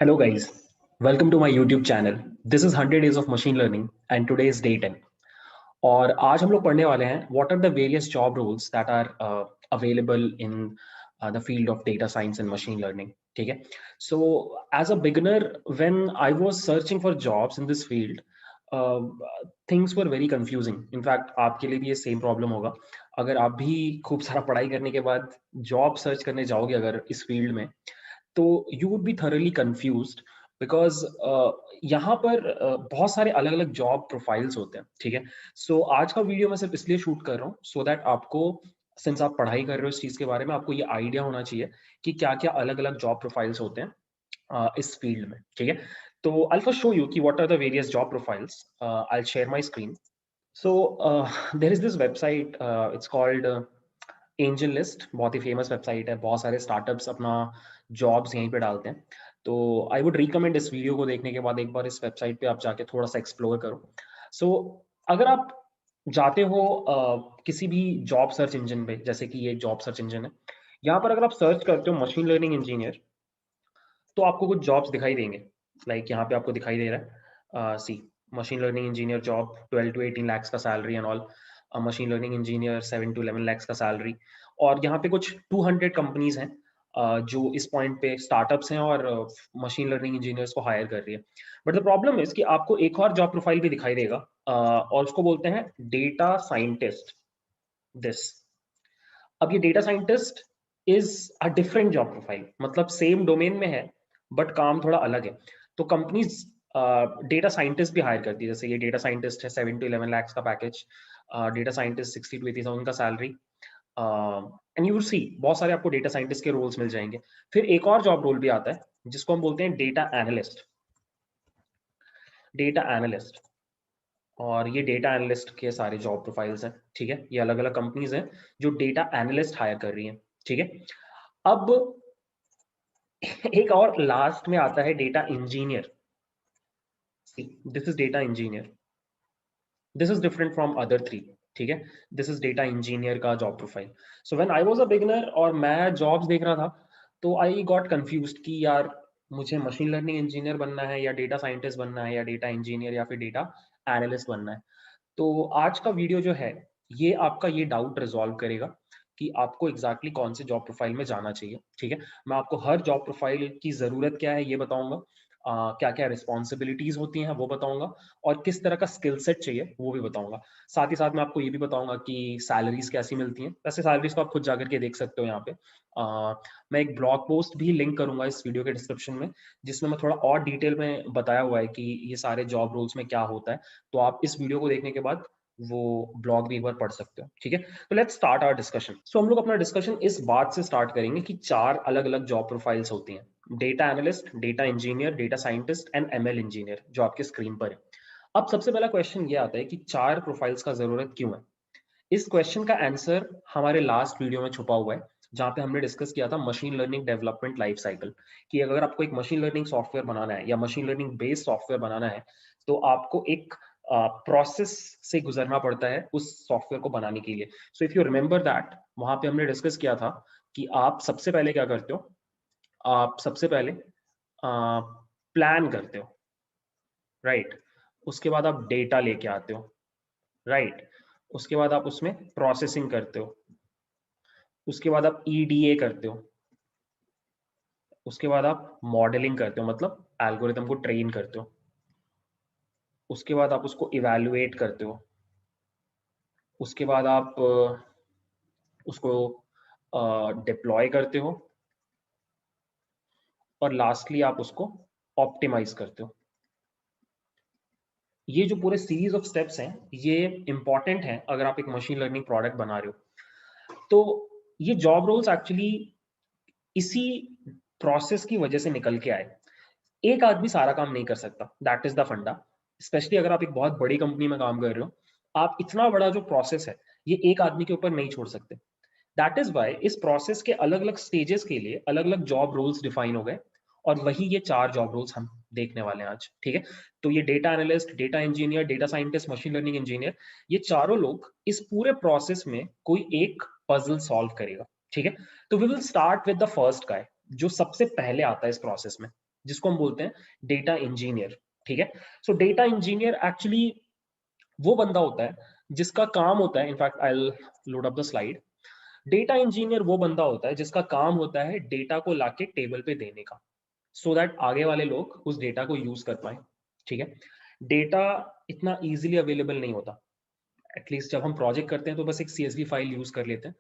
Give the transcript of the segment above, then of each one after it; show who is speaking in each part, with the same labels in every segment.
Speaker 1: Hello guys, welcome to my YouTube channel. This is 100 days of machine learning and today is day 10. और आज हम लोग पढ़ने वाले हैं what are the various job roles that are available in the field of data science and machine learning. ठीक है? So as a beginner, when I was searching for jobs in this field, uh, things were very confusing. In fact, आपके लिए भी ये same problem होगा. अगर आप भी खूब सारा पढ़ाई करने के बाद जॉब सर्च करने जाओगे अगर इस फील्ड में, तो you would be thoroughly confused because यहाँ पर बहुत सारे अलग अलग जॉब प्रोफाइल्स होते हैं. ठीक है, सो आज का वीडियो मैं सिर्फ इसलिए शूट कर रहा हूँ सो दैट आपको, सिंस आप पढ़ाई कर रहे हो इस चीज के बारे में, आपको ये आइडिया होना चाहिए कि क्या क्या अलग अलग जॉब प्रोफाइल्स होते हैं इस फील्ड में. ठीक है, तो आई फर्स्ट शो यू कि what are the various job profiles. I share my screen. So there is this website, it's called angel list. बहुत ही फेमस वेबसाइट है, बहुत सारे स्टार्टअप्स अपना जॉब्स यहीं पे डालते हैं. तो आई वुड रिकमेंड इस वीडियो को देखने के बाद एक बार इस वेबसाइट पे आप जाके थोड़ा सा एक्सप्लोर करो. सो अगर आप जाते हो किसी भी जॉब सर्च इंजन पे, जैसे कि ये जॉब सर्च इंजन है, यहाँ पर अगर आप सर्च करते हो मशीन लर्निंग इंजीनियर, तो आपको कुछ जॉब्स दिखाई देंगे. लाइक यहाँ पे आपको दिखाई दे रहा है, see, machine learning engineer job 12 to 18 lakhs का salary and all. Machine learning engineer 7 to 11 lakhs का सैलरी. और यहाँ पे कुछ 200 कंपनीज हैं जो इस पॉइंट पे स्टार्टअप्स हैं और मशीन लर्निंग इंजीनियर्स को हायर कर रही है. बट द प्रॉब्लम इज कि आपको एक और जॉब प्रोफाइल भी दिखाई देगा, और उसको बोलते हैं डेटा साइंटिस्ट. दिस, अब ये data scientist is a different job profile. मतलब सेम डोमेन में है बट काम थोड़ा अलग है. तो कंपनीज डेटा साइंटिस्ट भी हायर करती है. जैसे ये डेटा साइंटिस्ट है, 7 to 11 lakhs का पैकेज. डेटा साइंटिस्ट 60 to 80,000 का salary. And you will see बहुत सारे आपको डेटा साइंटिस्ट के रोल्स मिल जाएंगे. फिर एक और जॉब रोल भी आता है जिसको हम बोलते हैं डेटा एनालिस्ट. डेटा एनालिस्ट, और ये डेटा एनालिस्ट के सारे जॉब प्रोफाइल्स हैं. ठीक है, ये अलग अलग कंपनीज हैं जो डेटा एनालिस्ट हायर कर रही हैं. ठीक है, अब एक और लास्ट में आता है data engineer. This is data engineer. This is different from other three. ठीक है, दिस इज डेटा इंजीनियर का job profile. So when I was a beginner और मैं जॉब्स देख रहा था, तो आई गॉट कंफ्यूज्ड कि यार मुझे मशीन लर्निंग इंजीनियर बनना है या डेटा साइंटिस्ट बनना है या डेटा इंजीनियर या फिर डेटा एनालिस्ट बनना है. तो आज का वीडियो जो है ये आपका ये डाउट रिजॉल्व करेगा कि आपको एग्जैक्टली कौन से जॉब प्रोफाइल में जाना चाहिए. ठीक है, मैं आपको हर जॉब प्रोफाइल की जरूरत क्या है ये बताऊंगा, क्या क्या रिस्पॉन्सिबिलिटीज होती हैं वो बताऊंगा, और किस तरह का स्किल सेट चाहिए वो भी बताऊंगा. साथ ही साथ मैं आपको ये भी बताऊंगा कि सैलरीज कैसी मिलती हैं. वैसे सैलरीज तो आप खुद जाकर के देख सकते हो यहाँ पे. मैं एक ब्लॉग पोस्ट भी लिंक करूंगा इस वीडियो के डिस्क्रिप्शन में, जिसमें मैं थोड़ा और डिटेल में बताया हुआ है कि ये सारे जॉब रोल्स में क्या होता है. तो आप इस वीडियो को देखने के बाद वो ब्लॉग भी एक बार पढ़ सकते हो. ठीक है, तो लेट्स स्टार्ट आवर डिस्कशन. सो हम लोग अपना डिस्कशन इस बात से स्टार्ट करेंगे कि चार अलग अलग जॉब प्रोफाइल्स होती हैं: data analyst, data engineer, data scientist and ML engineer, जो आपके स्क्रीन पर है. अब सबसे पहला क्वेश्चन ये आता है कि चार प्रोफाइल्स का जरूरत क्यों है. इस क्वेश्चन का आंसर हमारे लास्ट वीडियो में छुपा हुआ है, जहां पे हमने डिस्कस किया था machine learning development life cycle, कि अगर आपको एक मशीन लर्निंग सॉफ्टवेयर बनाना है या मशीन लर्निंग बेस्ड सॉफ्टवेयर बनाना है, तो आपको एक प्रोसेस से गुजरना पड़ता है उस सॉफ्टवेयर को बनाने के लिए. So if you remember that, वहां पे हमने डिस्कस किया था कि आप सबसे पहले क्या करते हो. आप सबसे पहले प्लान करते हो, राइट. उसके बाद आप डेटा लेके आते हो, राइट. उसके बाद आप उसमें प्रोसेसिंग करते हो. उसके बाद आप ईडीए करते हो. उसके बाद आप मॉडलिंग करते हो, मतलब एल्गोरिथम को ट्रेन करते हो. उसके बाद आप उसको इवैल्यूएट करते हो. उसके बाद आप उसको डिप्लॉय करते हो. और लास्टली आप उसको ऑप्टिमाइज करते हो. ये जो पूरे सीरीज ऑफ स्टेप्स हैं ये इंपॉर्टेंट हैं अगर आप एक मशीन लर्निंग प्रोडक्ट बना रहे हो. तो ये जॉब रोल्स एक्चुअली इसी प्रोसेस की वजह से निकल के आए. एक आदमी सारा काम नहीं कर सकता, दैट इज द फंडा. स्पेशली अगर आप एक बहुत बड़ी कंपनी में काम कर रहे हो, आप इतना बड़ा जो प्रोसेस है ये एक आदमी के ऊपर नहीं छोड़ सकते. दैट इज वाई इस प्रोसेस के अलग अलग स्टेजेस के लिए अलग अलग जॉब रोल्स डिफाइन हो गए, और वही ये चार जॉब रोल्स हम देखने वाले हैं आज. ठीक है, तो ये data analyst, data engineer, data scientist, machine learning engineer, ये चारों लोग इस पूरे प्रोसेस में कोई एक पजल सॉल्व करेगा. ठीक है, तो we will start with the first guy, जो सबसे पहले आता है इस प्रोसेस में. जिसको हम बोलते हैं डेटा इंजीनियर, ठीक है। सो डेटा इंजीनियर एक्चुअली वो बंदा होता है जिसका काम होता है, in fact I will load up the slide. Data engineer वो बंदा होता है जिसका काम होता है डेटा को लाके टेबल पे देने का, सो दैट आगे वाले लोग उस डेटा को यूज कर पाए, ठीक है। डेटा इतना इजीली अवेलेबल नहीं होता, एटलीस्ट जब हम प्रोजेक्ट करते हैं तो बस एक CSV फाइल यूज कर लेते हैं।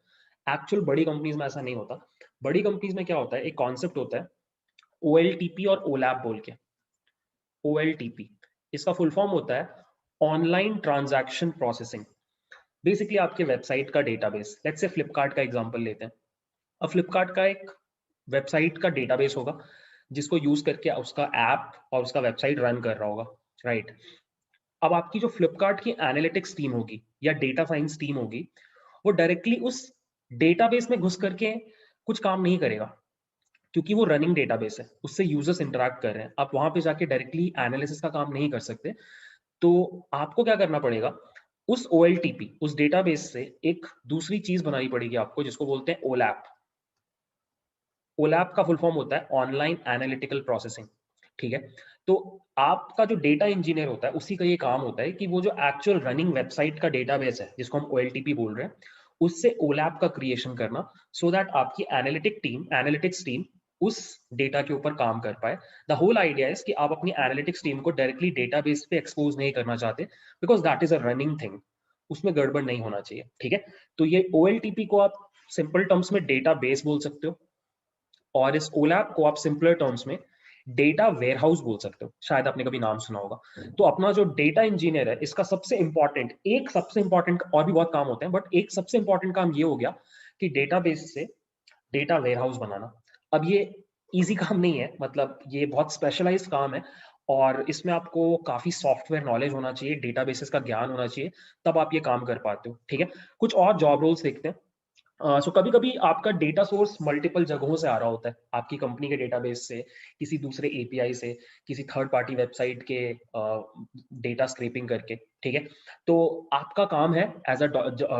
Speaker 1: एक्चुअल बड़ी कंपनीज में ऐसा नहीं होता। बड़ी कंपनीज में क्या होता है, एक कॉन्सेप्ट होता है OLTP और OLAP बोल के। OLTP इसका फुल फॉर्म होता है ऑनलाइन ट्रांजैक्शन प्रोसेसिंग। बेसिकली आपके वेबसाइट का डेटाबेस, लेट्स से फ्लिपकार्ट का एग्जांपल लेते हैं। अब फ्लिपकार्ट का एक वेबसाइट का डेटाबेस होगा जिसको यूज करके उसका ऐप और उसका वेबसाइट रन कर रहा होगा, राइट। अब आपकी जो फ्लिपकार्ट की एनालिटिक्स टीम होगी या डेटा साइंस टीम होगी, वो डायरेक्टली उस डेटाबेस में घुस करके कुछ काम नहीं करेगा, क्योंकि वो रनिंग डेटाबेस है, उससे यूजर्स इंटरैक्ट कर रहे हैं। आप वहां पे जाके डायरेक्टली एनालिसिस का काम नहीं कर सकते। तो आपको क्या करना पड़ेगा, उस OLTP उस डेटाबेस से एक दूसरी चीज बनानी पड़ेगी आपको, जिसको बोलते हैं OLAP। OLAP का फुल फॉर्म होता है ऑनलाइन एनालिटिकल प्रोसेसिंग, ठीक है। तो आपका जो डेटा इंजीनियर होता है उसी का ये काम होता है कि वो जो एक्चुअल रनिंग वेबसाइट का डेटाबेस है जिसको हम OLTP बोल रहे हैं, उससे OLAP का क्रिएशन करना, सो दैट आपकी एनालिटिक्स टीम उस डेटा के ऊपर काम कर पाए। द होल आइडिया इज कि आप अपनी एनालिटिक्स टीम को डायरेक्टली डेटाबेस पे एक्सपोज नहीं करना चाहते, because that is a running thing, उसमें गड़बड़ नहीं होना चाहिए, ठीक है। तो ये OLTP को आप सिंपल टर्म्स में डेटा बेस बोल सकते हो, और इस OLAP को आप सिंपलर टर्म्स में डेटा वेयरहाउस बोल सकते हो, शायद आपने कभी नाम सुना होगा। तो अपना जो डेटा इंजीनियर है, इसका सबसे इंपॉर्टेंट और भी बहुत काम होते हैं, बट एक सबसे इंपॉर्टेंट काम ये हो गया कि डेटाबेस से डेटा वेयरहाउस बनाना। अब ये इजी काम नहीं है, मतलब ये बहुत स्पेशलाइज्ड काम है, और इसमें आपको काफी सॉफ्टवेयर नॉलेज होना चाहिए, डेटाबेसेस का ज्ञान होना चाहिए, तब आप ये काम कर पाते हो, ठीक है। कुछ और जॉब रोल्स देखते हैं। सो कभी कभी आपका डेटा सोर्स मल्टीपल जगहों से आ रहा होता है, आपकी कंपनी के डेटाबेस से, किसी दूसरे API से, किसी थर्ड पार्टी वेबसाइट के डेटा स्क्रैपिंग करके, ठीक है। तो आपका काम है एज अ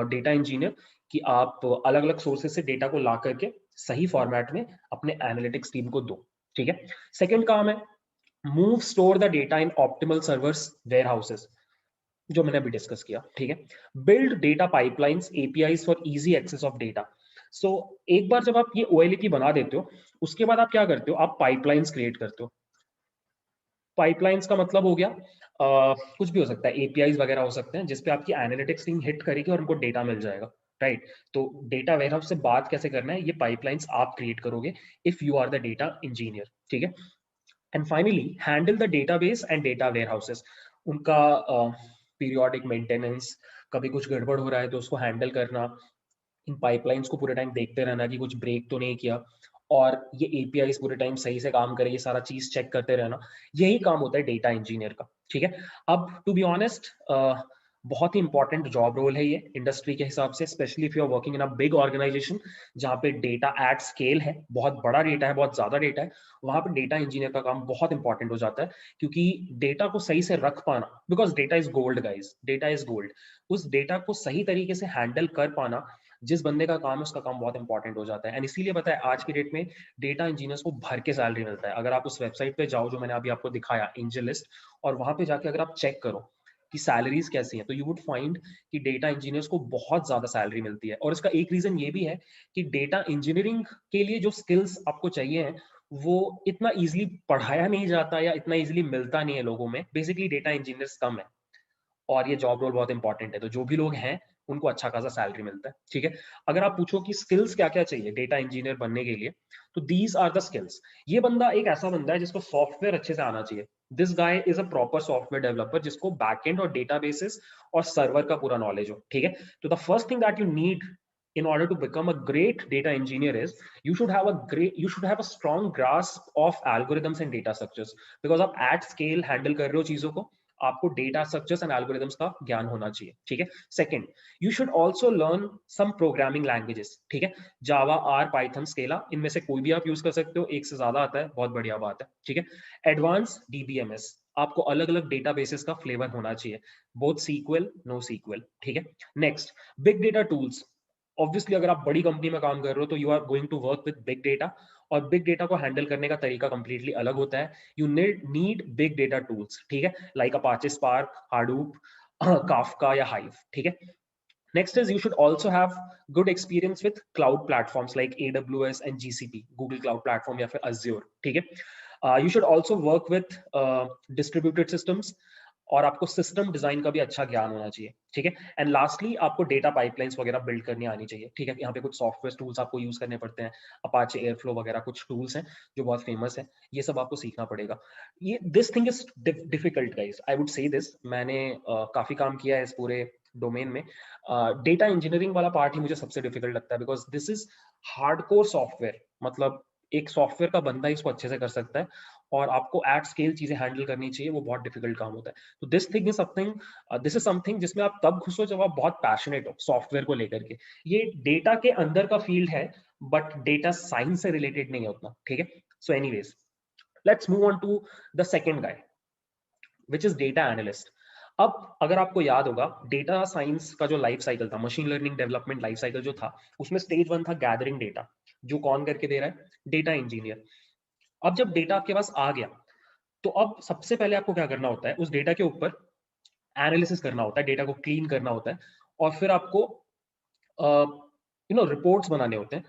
Speaker 1: डेटा इंजीनियर कि आप अलग अलग सोर्सेस से डेटा को ला करके सही फॉर्मेट में अपने एनालिटिक्स टीम को दो, ठीक है। सेकेंड काम है move store the data in optimal servers warehouses, जो मैंने अभी डिस्कस किया, ठीक है। Build data pipelines APIs for easy access of data. So एक बार जब आप ये OLAP बना देते हो, उसके बाद आप क्या करते हो, आप पाइपलाइंस क्रिएट करते हो। पाइपलाइंस का मतलब हो गया कुछ भी हो सकता है, APIs वगैरह हो सकते हैं जिसपे आपकी एनालिटिक्स टीम हिट करेगी और उनको डेटा मिल जाएगा, राइट। तो डेटा वेयरहाउस से बात कैसे करना है, ये पाइपलाइंस आप क्रिएट करोगे if you are the data engineer, ठीक है। And finally handle the database and data warehouses, उनका पीरियोडिक मेंटेनेंस, कभी कुछ गड़बड़ हो रहा है तो उसको हैंडल करना, इन पाइपलाइंस को पूरे टाइम देखते रहना कि कुछ ब्रेक तो नहीं किया, और ये APIs पूरे टाइम सही से काम करे, ये सारा चीज चेक करते रहना, यही काम होता है डेटा इंजीनियर का, ठीक है। अब टू बी ऑनेस्ट बहुत ही इंपॉर्टेंट जॉब रोल है ये इंडस्ट्री के हिसाब से, specially if you are working in a big organisation जहाँ पे डेटा एट स्केल है, बहुत बड़ा डेटा है, बहुत ज्यादा डेटा है। वहां पे डेटा इंजीनियर का काम बहुत इंपॉर्टेंट हो जाता है, क्योंकि डेटा को सही से रख पाना, because data is gold guys, data is gold, उस डेटा को सही तरीके से हैंडल कर पाना जिस बंदे का काम है, उसका काम बहुत इंपॉर्टेंट हो जाता है। एंड इसीलिए पता है आज की डेट में डेटा इंजीनियर्स को भर के सैलरी मिलता है। अगर आप उस वेबसाइट पे जाओ जो मैंने अभी आपको दिखाया, एंजलिस्ट, और वहां पे जाके अगर आप चेक करो कि सैलरीज कैसी हैं, तो यू वुड फाइंड कि डेटा इंजीनियर्स को बहुत ज्यादा सैलरी मिलती है। और इसका एक रीजन ये भी है कि डेटा इंजीनियरिंग के लिए जो स्किल्स आपको चाहिए हैं, वो इतना इजीली पढ़ाया नहीं जाता या इतना इजीली मिलता नहीं है लोगों में। बेसिकली डेटा इंजीनियर्स कम है, और ये जॉब रोल बहुत इंपॉर्टेंट है, तो जो भी लोग हैं उनको अच्छा खासा सैलरी मिलता है, ठीक है। अगर आप पूछो कि स्किल्स क्या क्या चाहिए डेटा इंजीनियर बनने के लिए, तो दीज आर द स्किल्स। ये बंदा एक ऐसा बंदा है जिसको सॉफ्टवेयर अच्छे से आना चाहिए। This guy is a proper software developer जिसको बैकएंड और डेटाबेसेस और सर्वर का पूरा नॉलेज हो, ठीक है। तो the first thing that you need in order to become a great data engineer is you should have a strong grasp of algorithms and data structures, because आप at scale handle कर रहे हो चीजों को, आपको डेटा स्ट्रक्चर्स एंड एल्गोरिथम्स का ज्ञान होना चाहिए, ठीक है। Second, you should also learn some programming languages, ठीक है। जावा, आर, पाइथन, स्केला, इनमें से कोई भी आप यूज कर सकते हो, एक से ज्यादा आता है, बहुत बढ़िया बात है, ठीक है। एडवांस DBMS, आपको अलग अलग डेटाबेसेस का फ्लेवर होना चाहिए, बोथ सीक्वल, नो सीक्वल, ठीक है। Next, big data tools. Obviously अगर आप बड़ी कंपनी में काम कर रहे हो तो you are going to work with big data, और बिग डेटा को हैंडल करने का तरीका कंप्लीटली अलग होता है। You need big data tools, ठीक है, like Apache Spark, Hadoop, Kafka या हाइव, ठीक है। Next is you should also have good experience with cloud platforms like AWS and GCP, Google Cloud Platform या फिर Azure, ठीक है। You should also work with distributed systems, और आपको system design का भी अच्छा ज्ञान होना चाहिए, ठीक है। एंड लास्टली आपको डेटा पाइपलाइंस वगैरह बिल्ड करनी आनी चाहिए, ठीक है। यहाँ पे कुछ सॉफ्टवेयर टूल्स आपको यूज करने पड़ते हैं, अपाचे एयरफ्लो वगैरह कुछ टूल्स हैं जो बहुत फेमस है, ये सब आपको सीखना पड़ेगा। ये this thing is difficult guys, I would say this. मैंने काफी काम किया है इस पूरे डोमेन में। डेटा इंजीनियरिंग वाला पार्ट ही मुझे सबसे डिफिकल्ट लगता है, because this is hardcore software. मतलब एक सॉफ्टवेयर का बंदा इसको अच्छे से कर सकता है, और आपको एट स्केल चीजें हैंडल करनी चाहिए, वो बहुत डिफिकल्ट काम होता है। तो this thing is something, this is something जिसमें आप तब घुसो जब आप बहुत पैशनेट हो सॉफ्टवेयर को लेकर के। ये डेटा के अंदर का फील्ड है, बट डेटा साइंस से रिलेटेड नहीं है उतना, ठीक है। So anyways, let's move on to the second guy, which is data analyst. अब अगर आपको याद होगा, डेटा साइंस का जो लाइफ साइकिल था, machine learning development life cycle जो था, उसमें स्टेज 1 था गैदरिंग डेटा, जो कौन करके दे रहा है, डेटा इंजीनियर। अब जब डेटा आपके पास आ गया, तो अब सबसे पहले आपको क्या करना होता है, उस डेटा के ऊपर एनालिसिस करना होता है, डेटा को क्लीन करना होता है, और फिर आपको रिपोर्ट्स बनाने होते हैं।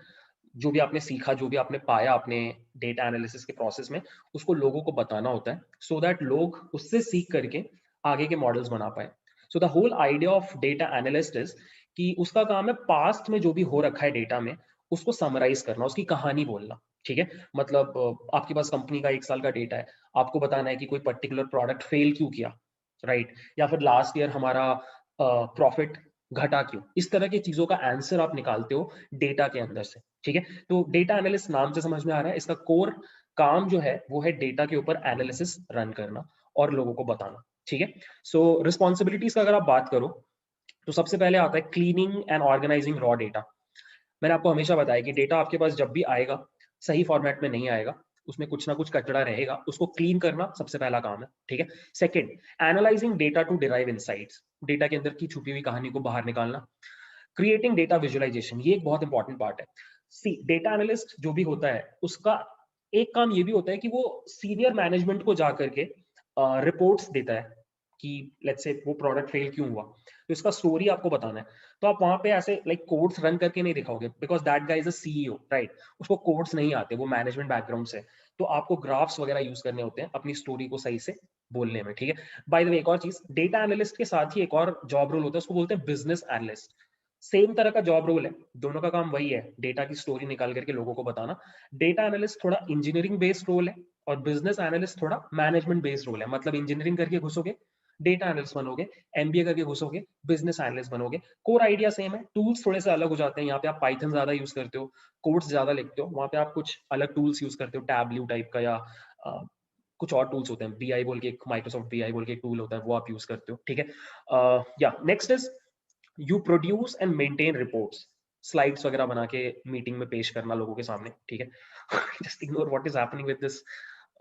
Speaker 1: जो भी आपने सीखा, जो भी आपने पाया अपने डेटा एनालिसिस के प्रोसेस में, उसको लोगों को बताना होता है, सो दैट लोग उससे सीख करके आगे के मॉडल्स बना पाए। So the whole idea of data analyst is कि उसका काम है पास्ट में जो भी हो रखा है डेटा में, उसको समराइज करना, उसकी कहानी बोलना, ठीक है। मतलब आपके पास कंपनी का 1 साल का डेटा है, आपको बताना है कि कोई पर्टिकुलर प्रोडक्ट फेल क्यों किया, राइट, या फिर लास्ट ईयर हमारा प्रॉफिट घटा क्यों। इस तरह की चीजों का आंसर आप निकालते हो डेटा के अंदर से, ठीक है। तो डेटा एनालिस्ट नाम से समझ में आ रहा है, इसका कोर काम जो है वो है डेटा के ऊपर एनालिसिस रन करना और लोगों को बताना, ठीक है। सो रिस्पॉन्सिबिलिटीज का अगर आप बात करो, तो सबसे पहले आता है cleaning and organising raw data. मैंने आपको हमेशा बताया कि डेटा आपके पास जब भी आएगा, सही फॉर्मेट में नहीं आएगा, उसमें कुछ ना कुछ कचरा रहेगा, उसको क्लीन करना सबसे पहला काम है, ठीक है। Second, analysing data to derive insights, data के अंदर की छुपी हुई कहानी को बाहर निकालना। क्रिएटिंग डेटा विजुअलाइजेशन, ये एक बहुत इंपॉर्टेंट पार्ट है। सी, डेटा एनालिस्ट जो भी होता है, उसका एक काम ये भी होता है कि वो सीनियर मैनेजमेंट को जा करके रिपोर्ट्स देता है कि लेट्स से वो प्रोडक्ट फेल क्यों हुआ, तो इसका स्टोरी आपको बताना है। तो आप वहां पे ऐसे लाइक कोड्स रन करके नहीं दिखाओगे, because that guys a CEO, right, उसको कोड्स नहीं आते, वो मैनेजमेंट बैकग्राउंड से। तो आपको ग्राफ्स वगैरह यूज करने होते हैं अपनी स्टोरी को सही से बोलने में, ठीक है। बाय द वे, एक और चीज, डेटा एनालिस्ट के साथ ही एक और जॉब रोल होता है, उसको बोलते हैं बिजनेस एनालिस्ट। सेम तरह का जॉब रोल है, दोनों का काम वही है, डेटा की स्टोरी निकाल करके लोगों को बताना। डेटा एनालिस्ट थोड़ा इंजीनियरिंग बेस्ड रोल है, और बिजनेस एनालिस्ट थोड़ा मैनेजमेंट बेस्ड रोल है। मतलब इंजीनियरिंग करके घुसोगे, डेटा एनालिस्ट बनोगे, एमबीए करके घुसोगे, बिजनेस एनालिस्ट बनोगे। कोर आइडिया सेम है, टूल्स थोड़े से अलग हो जाते हैं। यहाँ पे आप पाइथन ज्यादा यूज करते हो, कोड्स ज्यादा लिखते हो, वहां पे आप कुछ अलग टूल्स यूज करते हो, टैबल्यू टाइप का, या कुछ और टूल्स होते हैं, बीआई बोल के एक, माइक्रोसॉफ्ट बीआई बोल के एक टूल होता है, वो आप यूज करते हो, ठीक है। या next is you produce and maintain reports, slides वगैरह बना के मीटिंग में पेश करना लोगों के सामने, ठीक है। Just ignore what is happening with this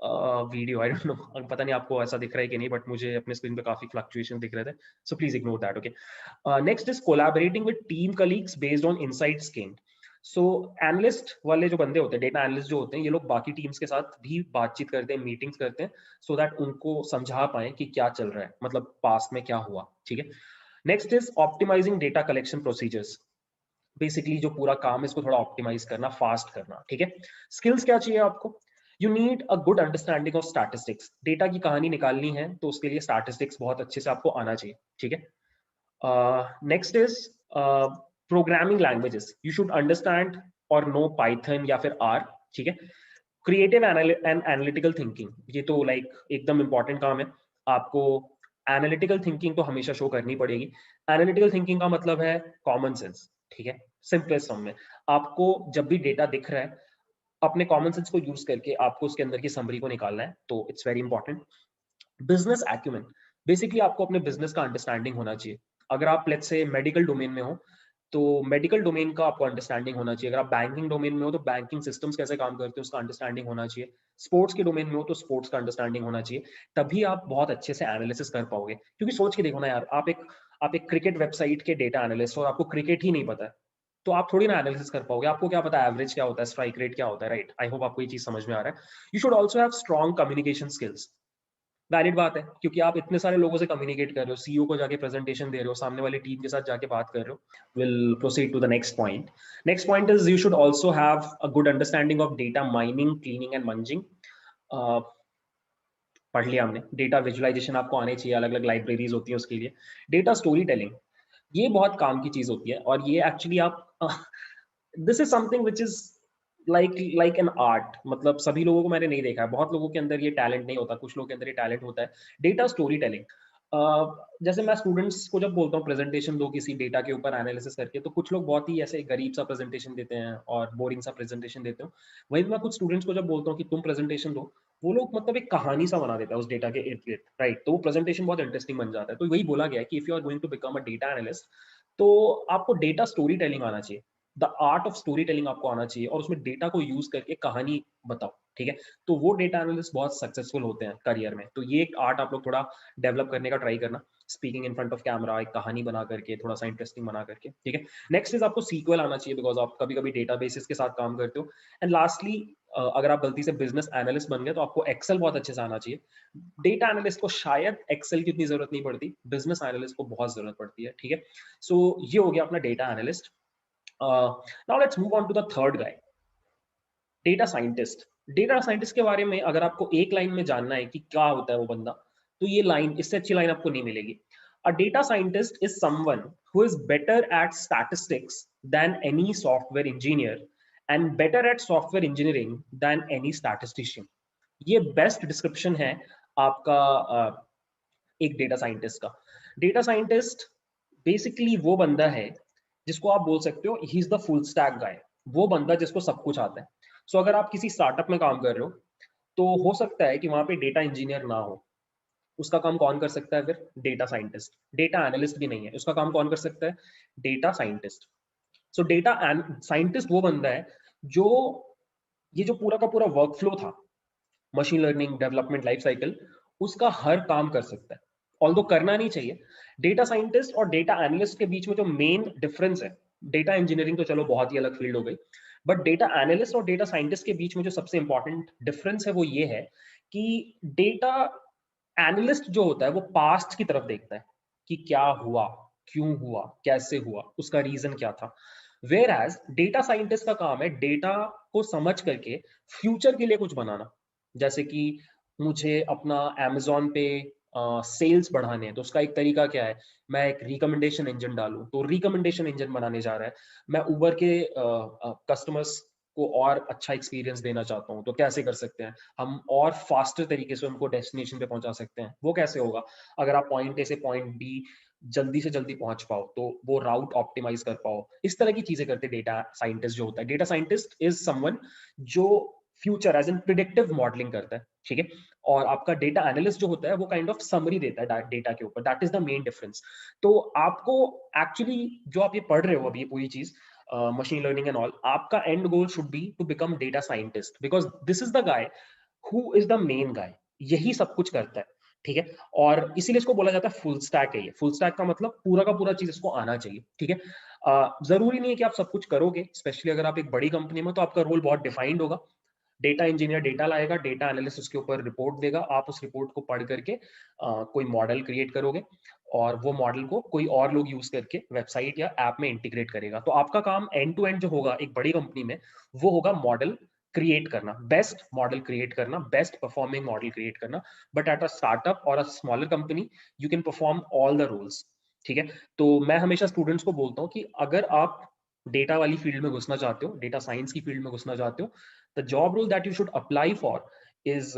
Speaker 1: video, I don't know, पता नहीं आपको ऐसा दिख रहा है कि नहीं, बट मुझे अपने स्क्रीन पे काफी फ्लक्चुएशन दिख रहे थे, so please ignore that, okay. Next is collaborating with team colleagues based on insights gained. So analyst वाले जो बंदे होते हैं, डेटा एनालिस्ट जो होते हैं, ये लोग बाकी टीम्स के साथ भी बातचीत करते हैं, मीटिंग्स करते हैं, सो दैट उनको समझा पाए कि क्या चल रहा है, मतलब पास्ट में क्या हुआ, ठीक है। Next is optimising data collection procedures, basically जो पूरा काम है इसको थोड़ा ऑप्टिमाइज करना, फास्ट करना, ठीक है। स्किल्स क्या चाहिए आपको, you need a good understanding of statistics, data की कहानी निकालनी है तो उसके लिए स्टैटिस्टिक्स बहुत अच्छे से आपको आना चाहिए, ठीक है। Next is programming languages, you should understand और नो पाइथन या फिर आर, ठीक है। क्रिएटिव एंड एनालिटिकल थिंकिंग, ये तो लाइक एकदम इंपॉर्टेंट काम है आपको। एनालिटिकल थिंकिंग तो हमेशा शो करनी पड़ेगी। एनालिटिकल थिंकिंग का मतलब है कॉमन सेंस, ठीक है। सिंपलेस्ट फॉर्म में, आपको जब भी डेटा दिख रहा है, अपने कॉमन सेंस को यूज करके आपको उसके अंदर की समरी को निकालना है, तो it's very important. Business acumen, basically आपको अपने बिजनेस का अंडरस्टैंडिंग होना चाहिए। अगर आप लेट्स से मेडिकल डोमेन में हो, तो मेडिकल डोमेन का आपको अंडरस्टैंडिंग होना चाहिए। अगर आप बैंकिंग डोमेन में हो, तो बैंकिंग सिस्टम्स कैसे काम करते हैं उसका अंडरस्टैंडिंग होना चाहिए। स्पोर्ट्स के डोमेन में हो, तो स्पोर्ट्स का अंडरस्टैंडिंग होना चाहिए। तभी आप बहुत अच्छे से एनालिसिस कर पाओगे। क्योंकि सोच के देखो ना यार, आप एक क्रिकेट वेबसाइट के डेटा एनालिस्ट हो और आपको क्रिकेट ही नहीं पता है, तो आप थोड़ी ना एनालिसिस कर पाओगे, आपको क्या पता एवरेज क्या होता है, स्ट्राइक रेट क्या होता है, राइट? आई होप आपको ये चीज समझ में आ रहा है। You should also have strong communication skills. Valid बात है, क्योंकि आप इतने सारे लोगों से कम्युनिकेट कर रहे हो, सीईओ को जाके प्रेजेंटेशन दे रहे हो, सामने वाली टीम के साथ जाके बात कर रहे हो। Will proceed to the next point. Next point is you should also have a good understanding of data mining, cleaning and munging. पढ़ लिया हमने। डेटा विजुअलाइजेशन आपको आने चाहिए, अलग अलग लाइब्रेरीज होती है उसके लिए। डेटा स्टोरी टेलिंग, ये बहुत काम की चीज होती है, और ये एक्चुअली आप this is something which is like an art. मतलब सभी लोगों को मैंने नहीं देखा है, बहुत लोगों के अंदर ये टैलेंट नहीं होता, कुछ लोगों के अंदर ये टैलेंट होता है। डेटा स्टोरी टेलिंग, जैसे मैं स्टूडेंट्स को जब बोलता हूँ प्रेजेंटेशन दो किसी डेटा के ऊपर एनालिसिस करके, तो कुछ लोग बहुत ही ऐसे गरीब सा प्रेजेंटेशन देते हैं और बोरिंग सा प्रेजेंटेशन देते हो। वहीं मैं कुछ स्टूडेंट्स को जब बोलता हूँ कि तुम प्रेजेंटेशन दो, वो लोग मतलब एक कहानी सा बना देता है उस डेटा के इर्द गिर्द, राइट? तो वो प्रेजेंटेशन बहुत इंटरेस्टिंग बन जाता है। तो वही बोला गया है कि if you are going to become a data analyst, तो आपको डेटा स्टोरी टेलिंग आना चाहिए। The art of storytelling आपको आना चाहिए, और उसमें डेटा को यूज करके कहानी बताओ, ठीक है? तो वो डेटा एनालिस्ट बहुत सक्सेसफुल होते हैं करियर में। तो ये एक आर्ट आप लोग थोड़ा डेवलप करने का ट्राई करना, speaking in front of camera, एक कहानी बना करके, थोड़ा सा इंटरेस्टिंग बना करके, ठीक है? नेक्स्ट इज आपको सीक्वल आना चाहिए, बिकॉज आप कभी कभी डेटाबेसेस के साथ काम करते हो। एंड लास्टली, अगर आप गलती से बिजनेस एनालिस्ट बन गए, तो आपको एक्सेल बहुत अच्छे से आना चाहिए। डेटा एनालिस्ट को शायद एक्सेल की इतनी जरूरत नहीं पड़ती, बिजनेस एनालिस्ट को बहुत जरूरत पड़ती है, ठीक है? सो ये हो गया अपना data analyst. Now let's move on to the third guy, data scientist. Data scientist के बारे में अगर आपको एक लाइन में जानना है कि क्या होता है वो बंदा, तो ये लाइन, इससे अच्छी लाइन आपको नहीं मिलेगी। A data scientist is someone who is better at statistics than any software engineer and better at software engineering than any statistician. ये बेस्ट डिस्क्रिप्शन है आपका एक डेटा साइंटिस्ट का। डेटा साइंटिस्ट बेसिकली वो बंदा है जिसको आप बोल सकते हो he is the full stack guy, वो बंदा जिसको सब कुछ आता है। सो अगर आप किसी स्टार्टअप में काम कर रहे हो, तो हो सकता है कि वहां पे डेटा इंजीनियर ना हो, उसका काम कौन कर सकता है फिर? Data scientist. डेटा एनालिस्ट भी नहीं है, उसका काम कौन कर सकता है? Data scientist. सो डेटा साइंटिस्ट वो बंदा है जो ये जो पूरा का पूरा वर्कफ्लो था, machine learning development life cycle, उसका हर काम कर सकता है। ऑल्दो करना नहीं चाहिए। डेटा साइंटिस्ट और डेटा एनालिस्ट के बीच में जो मेन डिफरेंस है, डेटा इंजीनियरिंग तो चलो बहुत ही अलग फील्ड हो गई, बट डेटा एनालिस्ट और डेटा साइंटिस्ट के बीच में जो सबसे इंपॉर्टेंट डिफरेंस है वो ये है कि डेटा एनालिस्ट जो होता है वो पास्ट की तरफ देखता है कि क्या हुआ, क्यों हुआ, कैसे हुआ, उसका रीजन क्या था। वेयर एज डेटा साइंटिस्ट का काम है डेटा को समझ करके फ्यूचर के लिए कुछ बनाना। जैसे कि मुझे अपना अमेजोन पे सेल्स बढ़ाने हैं, तो उसका एक तरीका क्या है? मैं एक रिकमेंडेशन इंजन डालूं, तो रिकमेंडेशन इंजन बनाने जा रहा है। मैं उबर के कस्टमर्स को और अच्छा एक्सपीरियंस देना चाहता हूँ, तो कैसे कर सकते हैं हम और फास्टर तरीके से उनको डेस्टिनेशन पे पहुंचा सकते हैं? वो कैसे होगा? अगर आप पॉइंट ए से पॉइंट बी जल्दी से जल्दी पहुंच पाओ, तो वो राउट ऑप्टिमाइज कर पाओ, इस तरह की चीजें करते डेटा साइंटिस्ट जो होता है। डेटा साइंटिस्ट इज समवन जो future as an predictive modelling करता है, ठीक है? और आपका डेटा एनालिस्ट जो होता है वो काइंड ऑफ समरी देता है डेटा के ऊपर। That is the main difference. तो आपको एक्चुअली जो आप ये पढ़ रहे हो अभी, ये पूरी चीज मशीन लर्निंग एंड ऑल, आपका end goal should be to become data scientist, because this is the guy who is the main guy, यही सब कुछ करता है, ठीक है? और इसीलिए इसको बोला जाता है फुल स्टैक है। ये फुल स्टैक का मतलब पूरा का पूरा चीज इसको आना चाहिए, ठीक है? जरूरी नहीं है कि आप सब कुछ करोगे, स्पेशली अगर आप एक बड़ी कंपनी में, तो आपका रोल बहुत डिफाइंड होगा। डेटा इंजीनियर डेटा लाएगा, डेटा एनालिस्ट उसके ऊपर रिपोर्ट देगा, आप उस रिपोर्ट को पढ़ करके कोई मॉडल क्रिएट करोगे, और वो मॉडल को कोई और लोग यूज करके वेबसाइट या ऐप में इंटीग्रेट करेगा। तो आपका काम एंड टू एंड जो होगा एक बड़ी कंपनी में, वो होगा मॉडल क्रिएट करना, बेस्ट मॉडल क्रिएट करना, बेस्ट परफॉर्मिंग मॉडल क्रिएट करना। बट एट अ स्टार्टअप और a smaller company, you can perform all the roles, ठीक है? तो मैं हमेशा स्टूडेंट्स को बोलता हूँ कि अगर आप डेटा वाली फील्ड में घुसना चाहते हो, डेटा साइंस की फील्ड में घुसना चाहते हो, the job role that you should apply for is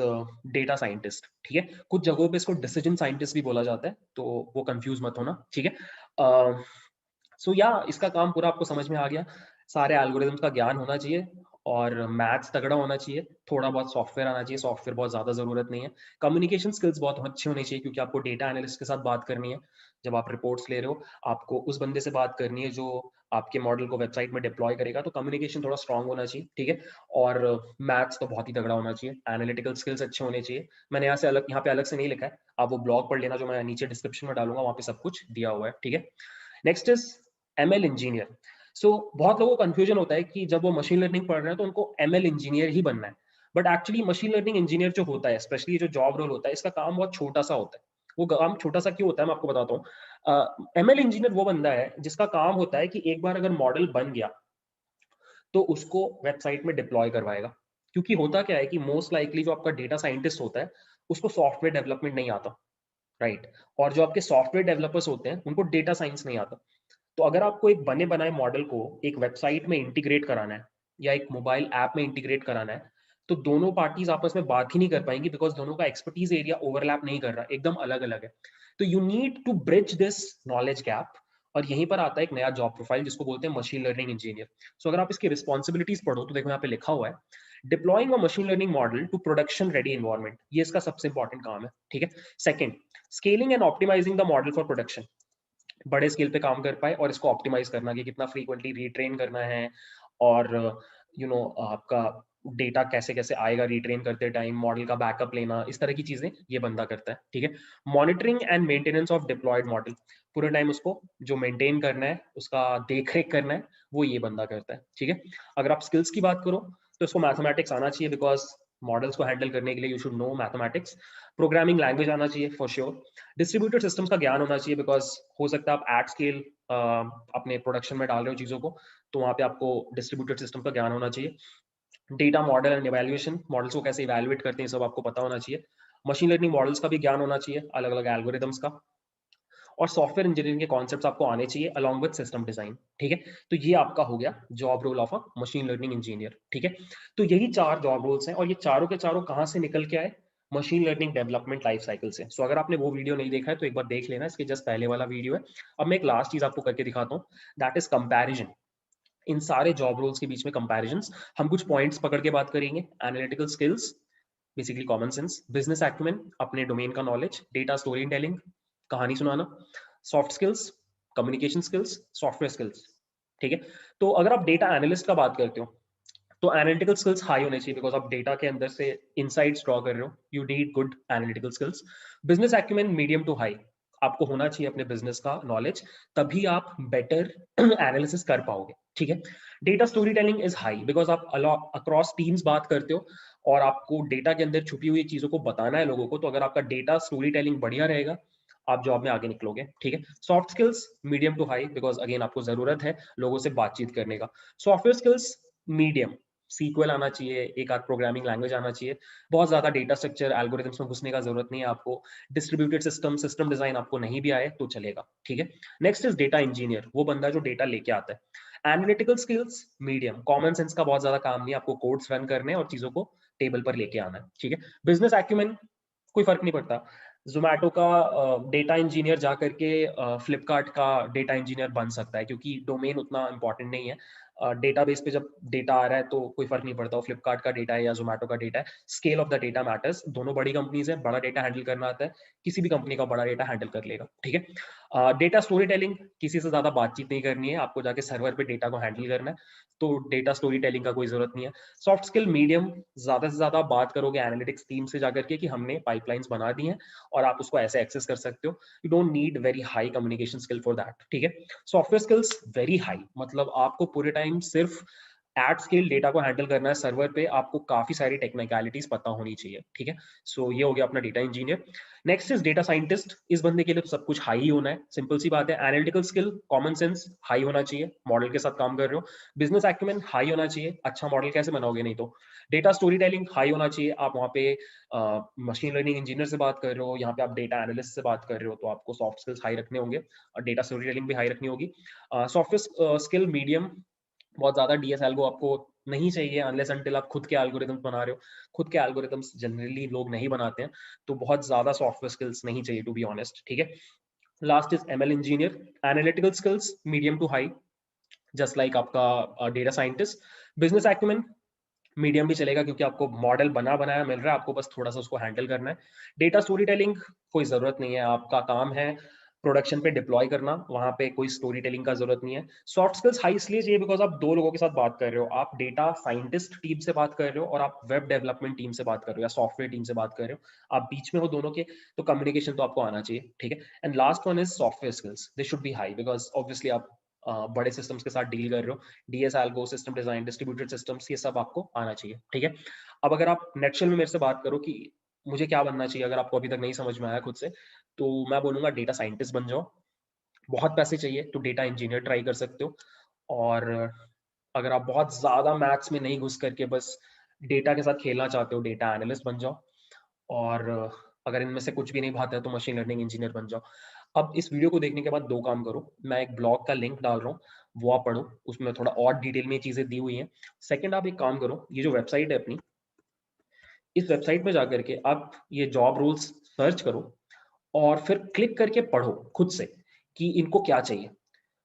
Speaker 1: data scientist, ठीक है? कुछ जगहों पे इसको डिसीजन साइंटिस्ट भी बोला जाता है, तो वो कंफ्यूज मत होना, ठीक है? सो या इसका काम पूरा आपको समझ में आ गया। सारे एल्गोरिदम्स का ज्ञान होना चाहिए, और मैथ्स तगड़ा होना चाहिए, थोड़ा बहुत सॉफ्टवेयर आना चाहिए, सॉफ्टवेयर बहुत ज्यादा जरूरत नहीं है। कम्युनिकेशन स्किल्स बहुत अच्छी होनी चाहिए, क्योंकि आपको डेटा एनालिस्ट के साथ बात करनी है। जब आप रिपोर्ट्स ले रहे हो, आपको उस बंदे से बात करनी है जो आपके मॉडल को वेबसाइट में डिप्लॉय करेगा, तो कम्युनिकेशन थोड़ा स्ट्रांग होना चाहिए, ठीक है? और मैथ्स तो बहुत ही तगड़ा होना चाहिए, एनालिटिकल स्किल्स अच्छे होने चाहिए। मैंने यहाँ पे अलग से नहीं लिखा है, आप वो ब्लॉग पढ़ लेना जो मैं नीचे डिस्क्रिप्शन में डालूंगा, वहाँ पे सब कुछ दिया हुआ है, ठीक है? Next is ML engineer. बहुत लोगों को कंफ्यूजन होता है कि जब वो मशीन लर्निंग पढ़ रहे हैं तो उनको ML इंजीनियर ही बनना है, but actually machine learning engineer जो होता है, स्पेशली जो जॉब रोल होता है, इसका काम बहुत छोटा सा होता है। वो काम छोटा सा क्यों होता है मैं आपको बताता हूँ। ML इंजीनियर वो बंदा है जिसका काम होता है कि एक बार अगर मॉडल बन गया तो उसको वेबसाइट में डिप्लॉय करवाएगा। क्योंकि होता क्या है कि मोस्ट लाइकली जो आपका डेटा साइंटिस्ट होता है उसको सॉफ्टवेयर डेवलपमेंट नहीं आता, राइट? और जो आपके सॉफ्टवेयर डेवलपर्स होते हैं उनको डेटा साइंस नहीं आता। तो अगर आपको एक बने बनाए मॉडल को एक वेबसाइट में इंटीग्रेट कराना है या एक मोबाइल ऐप में इंटीग्रेट कराना है, तो दोनों पार्टीज आपस में बात ही नहीं कर पाएंगी, बिकॉज दोनों का एक्सपर्टीज एरिया ओवरलैप नहीं कर रहा, एकदम अलग अलग है। तो you need to bridge this knowledge gap, और यहीं पर आता है एक नया जॉब प्रोफाइल जिसको बोलते हैं मशीन लर्निंग इंजीनियर। सो अगर आप इसकी रिस्पॉन्सिबिलिटीज पढ़ो तो देखो यहाँ पे लिखा हुआ है, deploying a machine learning model to production ready environment, ये इसका सबसे इंपॉर्टेंट काम है, ठीक है। Second, scaling and optimising the model for production, बड़े स्केल पे काम कर पाए और इसको ऑप्टिमाइज करना कि कितना फ्रीक्वेंटली रीट्रेन करना है, और आपका डेटा कैसे कैसे आएगा रीट्रेन करते टाइम, मॉडल का बैकअप लेना, इस तरह की चीजें ये बंदा करता है, ठीक है। Monitoring and maintenance of deployed model, पूरे टाइम उसको जो मेंटेन करना है, उसका देख रेख करना है, वो ये बंदा करता है, ठीक है। अगर आप स्किल्स की बात करो तो इसको मैथमेटिक्स आना चाहिए, बिकॉज मॉडल्स को हैंडल करने के लिए you should know mathematics. Programming language आना चाहिए फॉर श्योर। डिस्ट्रीब्यूटेड सिस्टम्स का ज्ञान होना चाहिए, बिकॉज हो सकता है आप एट स्केल अपने प्रोडक्शन में डाल रहे हो चीजों को, तो वहां पे आपको डिस्ट्रीब्यूटेड सिस्टम का ज्ञान होना चाहिए। Data model and evaluation, models को कैसे इवैल्यूएट करते हैं सब आपको पता होना चाहिए। मशीन लर्निंग मॉडल्स का भी ज्ञान होना चाहिए, अलग अलग एल्गोरिदम्स का। और सॉफ्टवेयर इंजीनियरिंग के कॉन्सेप्ट्स आपको आने चाहिए अलॉन्ग विद सिस्टम डिजाइन, ठीक है। तो ये आपका हो गया job role of a machine learning engineer, ठीक है। तो यही 4 जॉब रोल्स हैं, और ये चारों के चारों कहाँ से निकल के आए? Machine learning development life cycle से। सो अगर आपने वो वीडियो नहीं देखा है तो एक बार देख लेना, इसके जस्ट पहले वाला वीडियो है। अब मैं एक लास्ट चीज आपको करके दिखाता हूँ, दैट इज कंपैरिजन। इन सारे जॉब रोल्स के बीच में कंपैरिजंस, हम कुछ पॉइंट्स पकड़ के बात करेंगे। Analytical skills, basically common sense. Business acumen, अपने डोमेन का नॉलेज। डेटा स्टोरी टेलिंग, कहानी सुनाना। Soft skills, communication skills, software skills, ठीक है। तो अगर आप डेटा एनालिस्ट का बात करते हो तो एनालिटिकल स्किल्स हाई होने चाहिए, बिकॉज आप डेटा के अंदर से इनसाइट्स ड्रॉ कर रहे हो, you need good analytical skills. Business acumen medium to high, आपको होना चाहिए अपने बिजनेस का नॉलेज, तभी आप बेटर एनालिसिस कर पाओगे, ठीक है। Data story telling is high, because आप अक्रॉस टीम्स बात करते हो और आपको डेटा के अंदर छुपी हुई चीजों को बताना है लोगों को, तो अगर आपका डेटा स्टोरी टेलिंग बढ़िया रहेगा आप जॉब में आगे निकलोगे, ठीक है। Soft skills medium to high, because again आपको जरूरत है लोगों से बातचीत करने का। सॉफ्टवेयर स्किल्स मीडियम, सीक्वल आना चाहिए, एक आध प्रोग्रामिंग लैंग्वेज आना चाहिए, बहुत ज्यादा डेटा स्ट्रक्चर एल्गोरिथम्स में घुसने का जरूरत नहीं है आपको। डिस्ट्रीब्यूटेड सिस्टम, सिस्टम डिजाइन आपको नहीं भी आए तो चलेगा, ठीक है। नेक्स्ट इज डेटा इंजीनियर, वो बंदा जो डेटा लेके आता है। Analytical skills medium, common sense का बहुत ज्यादा काम नहीं है, आपको कोड्स रन करने और चीजों को टेबल पर लेके आना है, ठीक है। बिजनेस एक्यूमेन, कोई फर्क नहीं पड़ता, जोमैटो का डेटा इंजीनियर जा करके फ्लिपकार्ट का डेटा इंजीनियर बन सकता है, क्योंकि डोमेन उतना इंपॉर्टेंट नहीं है। डेटाबेस पे जब डेटा आ रहा है तो कोई फर्क नहीं पड़ता वो फ्लिपकार्ट का डेटा है या जोमैटो का डेटा है, scale of the data matters. दोनों बड़ी कंपनीज है, बड़ा डेटा हैंडल करना आता है, किसी भी कंपनी का बड़ा डेटा हैंडल कर लेगा, ठीक है। डेटा स्टोरी टेलिंग, किसी से ज्यादा बातचीत नहीं करनी है, आपको जाके सर्वर पे डेटा को हैंडल करना है, तो डेटा स्टोरी टेलिंग का कोई जरूरत नहीं है। सॉफ्ट स्किल मीडियम, ज्यादा से ज्यादा बात करोगे एनालिटिक्स टीम से जाकर के कि हमने पाइपलाइंस बना दी हैं और आप उसको ऐसे एक्सेस कर सकते हो, you don't need very high communication skill for that, ठीक है। सॉफ्टवेयर स्किल्स वेरी हाई, मतलब आपको पूरे टाइम सिर्फ एट स्केल डेटा को हैंडल करना है सर्वर पे, आपको काफी सारी टेक्निकलिटीज पता होनी चाहिए, ठीक है। सो ये हो गया अपना data engineer. Next is data scientist, इस बंदे के लिए तो सब कुछ हाई ही होना है, सिंपल सी बात है। Analytical skill, common sense high होना चाहिए, मॉडल के साथ काम कर रहे हो। बिजनेस एक्यूमेन हाई होना चाहिए, अच्छा मॉडल कैसे बनाओगे नहीं तो। डेटा स्टोरी टेलिंग हाई होना चाहिए, आप वहाँ पे मशीन लर्निंग इंजीनियर से बात कर रहे हो, यहाँ पे आप डेटा एनालिस्ट से बात कर रहे हो, तो आपको सॉफ्ट स्किल्स हाई रखने होंगे और डेटा स्टोरी टेलिंग भी हाई रखनी होगी। सॉफ्टवेयर स्किल मीडियम, बहुत ज्यादा डीएसएल को आपको नहीं चाहिए अनलेस अनटिल आप खुद के एल्गोरिथम्स बना रहे हो, खुद के एल्गोरिथम्स जनरली लोग नहीं बनाते हैं, तो बहुत ज्यादा सॉफ्टवेयर स्किल्स नहीं चाहिए टू बी ऑनेस्ट, ठीक है। Last is ML engineer, analytical skills medium to high, just like आपका data scientist. Business acumen medium भी चलेगा, क्योंकि आपको मॉडल बना बनाया मिल रहा है, आपको बस थोड़ा सा उसको हैंडल करना है। डेटा स्टोरी टेलिंग कोई जरूरत नहीं है, आपका काम है प्रोडक्शन पे डिप्लॉय करना, वहां पे कोई स्टोरी टेलिंग का जरूरत नहीं है। सॉफ्ट स्किल्स हाई इसलिए चाहिए बिकॉज आप दो लोगों के साथ बात कर रहे हो, आप डेटा साइंटिस्ट टीम से बात कर रहे हो और आप वेब डेवलपमेंट टीम से बात कर रहे हो या सॉफ्टवेयर टीम से बात कर रहे हो, आप बीच में हो दोनों के, तो कम्युनिकेशन तो आपको आना चाहिए, ठीक है। And last one is software skills, they should be high, because obviously आप बड़े सिस्टम्स के साथ डील कर रहे हो, DS algo, system design, distributed systems, ये सब आपको आना चाहिए, ठीक है। अब अगर आप नेक्स्ट में मेरे से बात करो कि मुझे क्या बनना चाहिए, अगर आपको अभी तक नहीं समझ में आया खुद से, तो मैं बोलूंगा डेटा साइंटिस्ट बन जाओ। बहुत पैसे चाहिए तो डेटा इंजीनियर ट्राई कर सकते हो। और अगर आप बहुत ज्यादा मैथ्स में नहीं घुस करके बस डेटा के साथ खेलना चाहते हो, डेटा एनालिस्ट बन जाओ। और अगर इनमें से कुछ भी नहीं भाता है तो मशीन लर्निंग इंजीनियर बन जाओ। अब इस वीडियो को देखने के बाद दो काम करो, मैं एक ब्लॉग का लिंक डाल रहा हूँ, वो आप पढ़ो, उसमें थोड़ा और डिटेल में चीजें दी हुई हैं। सेकंड, आप एक काम करो, ये जो वेबसाइट है अपनी, इस वेबसाइट में जाकर के आप ये जॉब रोल्स सर्च करो और फिर क्लिक करके पढ़ो खुद से कि इनको क्या चाहिए।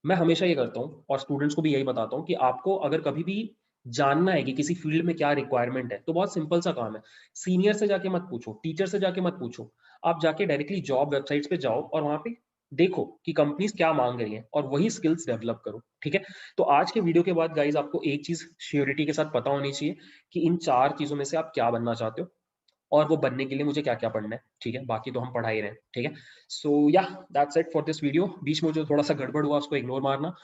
Speaker 1: मैं हमेशा ये करता हूँ और स्टूडेंट्स को भी यही बताता हूँ कि आपको अगर कभी भी जानना है कि किसी फील्ड में क्या रिक्वायरमेंट है, तो बहुत सिंपल सा काम है, सीनियर से जाके मत पूछो, टीचर से जाके मत पूछो, आप जाके डायरेक्टली जॉब वेबसाइट्स पे जाओ और वहां पे देखो कि कंपनीज क्या मांग रही हैं और वही स्किल्स डेवलप करो, ठीक है। तो आज के वीडियो के बाद गाइज आपको एक चीज श्योरिटी के साथ पता होनी चाहिए कि इन चार चीजों में से आप क्या बनना चाहते हो और वो बनने के लिए मुझे क्या क्या पढ़ना है, ठीक है। बाकी तो हम पढ़ा ही रहे हैं, ठीक है। So yeah that's it for this video. बीच में जो थोड़ा सा गड़बड़ हुआ उसको इग्नोर मारना,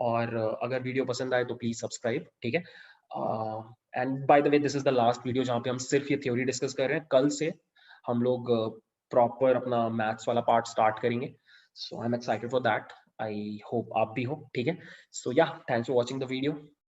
Speaker 1: और अगर वीडियो पसंद आए तो प्लीज सब्सक्राइब, ठीक है। And by the way, this is the last video जहाँ पे हम सिर्फ ये थ्योरी डिस्कस कर रहे हैं। कल से हम लोग प्रॉपर अपना मैथ्स वाला पार्ट स्टार्ट करेंगे। So I am excited for that, I hope आप भी हो, ठीक है। So yeah, thanks for watching the video.